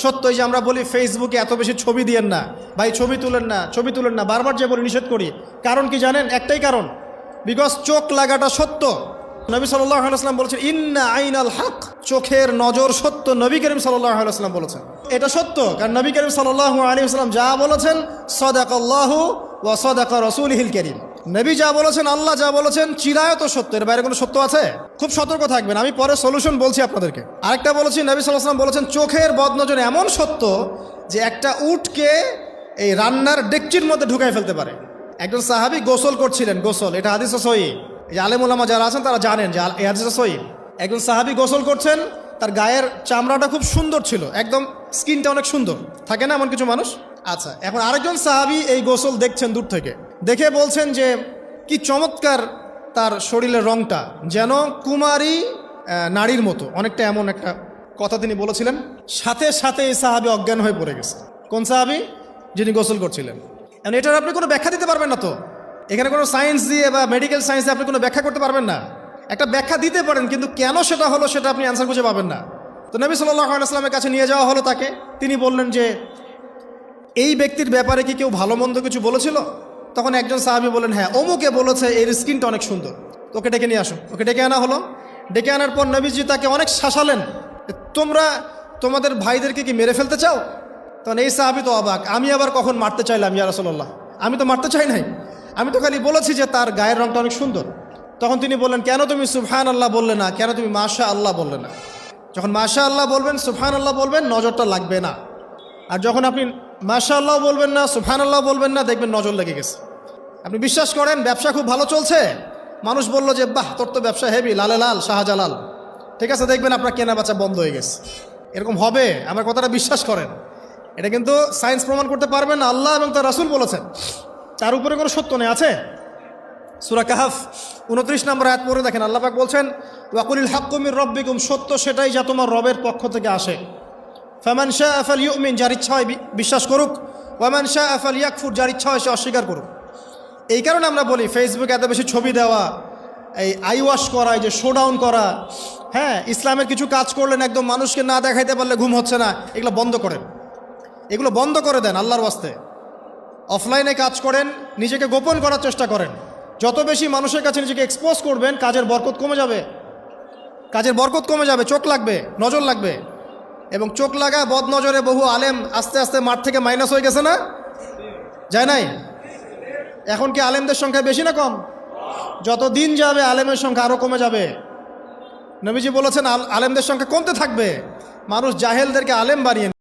সত্য। এই যে আমরা বলি ফেসবুকে এত বেশি ছবি দিয়েন না ভাই, ছবি তুলেন না, বারবার যে বলি নিষেধ করি। কারণ কি জানেন? একটাই কারণ, বিকজ চোখ লাগাটা সত্য। নবী সাল্লাল্লাহু আলাইহি ওয়াসাল্লাম বলেছেন ইন্না আইনাল হক, চোখের নজর সত্য। নবী করিম সাল্লাল্লাহু আলাইহি ওয়াসাল্লাম বলেছেন এটা সত্য, কারণ নবী করিম সাল্লাল্লাহু আলাইহি ওয়াসাল্লাম যা বলেছেন সাদাকাল্লাহু ওয়া সাদাকা রাসূলুহুল কারীম। নবী যা বলেছেন, আল্লাহ যা বলেছেন চিরায়ত সত্য, এর বাইরে কোনো সত্য আছে? খুব সতর্ক থাকবেন, আমি পরে সলিউশন বলছি আপনাদেরকে। আরেকটা বলেছি, নবী সাল্লাল্লাহু আলাইহি ওয়াসাল্লাম বলেছেন চোখের বদনজর এমন সত্য যে একটা উটকে এই রান্নার ডেকচির মধ্যে ঢুকাই ফেলতে পারে। একজন সাহাবী গোসল করছিলেন, গোসল, এটা হাদিসে সহিহ, এই আলেম ওলামা যারা আছেন তারা জানেন যে এই হাদিসে সহিহ। একজন সাহাবী গোসল করছেন, তার গায়ের চামড়াটা খুব সুন্দর ছিল, একদম স্কিনটা অনেক সুন্দর থাকে না এমন কিছু মানুষ? আচ্ছা, এখন আরেকজন সাহাবী এই গোসল দেখছেন দূর থেকে, দেখে বলছেন যে কি চমৎকার তার শরীরের রংটা, যেন কুমারী নারীর মতো, অনেকটা এমন একটা কথা তিনি বলেছিলেন। সাথে সাথে এই সাহাবী অজ্ঞান হয়ে পড়ে গেছে। কোন সাহাবী? যিনি গোসল করছিলেন। এখন এটার আপনি কোনো ব্যাখ্যা দিতে পারবেন না তো, এখানে কোনো সায়েন্স দিয়ে বা মেডিকেল সায়েন্স দিয়ে আপনি কোনো ব্যাখ্যা করতে পারবেন না। একটা ব্যাখ্যা দিতে পারেন, কিন্তু কেন সেটা হলো সেটা আপনি অ্যান্সার খুঁজে পাবেন না। তো নবী সাল্লাল্লাহু আলাইহি ওয়াসাল্লামের কাছে নিয়ে যাওয়া হলো তাকে। তিনি বললেন যে এই ব্যক্তির ব্যাপারে কি কেউ ভালো মন্দ কিছু বলেছিল? তখন একজন সাহাবী বললেন হ্যাঁ, অমুকে বলেছে এর স্কিনটা অনেক সুন্দর, ওকে ডেকে নিয়ে আসো। ওকে ডেকে আনা হলো। ডেকে আনার পর নবীজি তাকে অনেক শাসালেন, তোমরা তোমাদের ভাইদেরকে কি মেরে ফেলতে চাও? তখন এই সাহাবী তো অবাক, আমি আবার কখন মারতে চাইলাম ইয়া রাসূলুল্লাহ, আমি তো মারতে চাই নাই, আমি তো খালি বলেছি যে তার গায়ের রংটা অনেক সুন্দর। তখন তিনি বললেন কেন তুমি সুবহানাল্লাহ বললে না, কেন তুমি মাশাআল্লাহ বললে না? যখন মাশাআল্লাহ বলবেন, সুবহানাল্লাহ বলবেন, নজরটা লাগবে না। আর যখন আপনি মাশাআল্লাহ বলবেন না, সুবহানাল্লাহ বলবেন না, দেখবেন নজর লেগে গেছে। আপনি বিশ্বাস করেন ব্যবসা খুব ভালো চলছে, মানুষ বলল যে বাহ তোর তো ব্যবসা হেভি, লালে লাল শাহজালাল, ঠিক আছে, দেখবেন আপনার কেনা বেচা বন্ধ হয়ে গেছে। এরকম হবে, আমার কথাটা বিশ্বাস করেন। এটা কিন্তু সায়েন্স প্রমাণ করতে পারবেন না, আল্লাহ এবং তার রাসূল বলেছেন, তার উপরে কোনো সত্য নেই। আছে সূরা কাহফ 29 নম্বর আয়াত পড়ে দেখেন, আল্লাহ পাক বলছেন ওয়াকুলিল হাক্কু মির রাব্বিকুম, সত্য সেটাই যা তোমার রবের পক্ষ থেকে আসে। ফামান শাআ ফালইউমিন, যার ইচ্ছা হয় বিশ্বাস করুক, ওয়ামান শাআ ফালইয়াকফুর, যার ইচ্ছা হয় সে অস্বীকার করুক। এই কারণে আমরা বলি ফেসবুকে এত বেশি ছবি দেওয়া, এই আই ওয়াশ করা, এই যে শোডাউন করা, হ্যাঁ, ইসলামের কিছু কাজ করলেন একদম মানুষকে না দেখাইতে পারলে ঘুম হচ্ছে না, এগুলো বন্ধ করেন, এগুলো বন্ধ করে দেন আল্লাহর ওয়াস্তে। অফলাইনে কাজ করেন, নিজেকে গোপন করার চেষ্টা করেন। যত বেশি মানুষের কাছে নিজেকে এক্সপোজ করবেন, কাজের বরকত কমে যাবে, কাজের বরকত কমে যাবে, চোখ লাগবে, নজর লাগবে। এবং চোখ লাগা বদ নজরে বহু আলেম আস্তে আস্তে মাঠ থেকে মাইনাস হয়ে গেছে না? যায় নাই? এখন কি আলেমদের সংখ্যা বেশি না কম? যত দিন যাবে আলেমের সংখ্যা আরও কমে যাবে। নবীজি বলেছেন আলেমদের সংখ্যা কমতে থাকবে, মানুষ জাহেলদেরকে আলেম বানিয়ে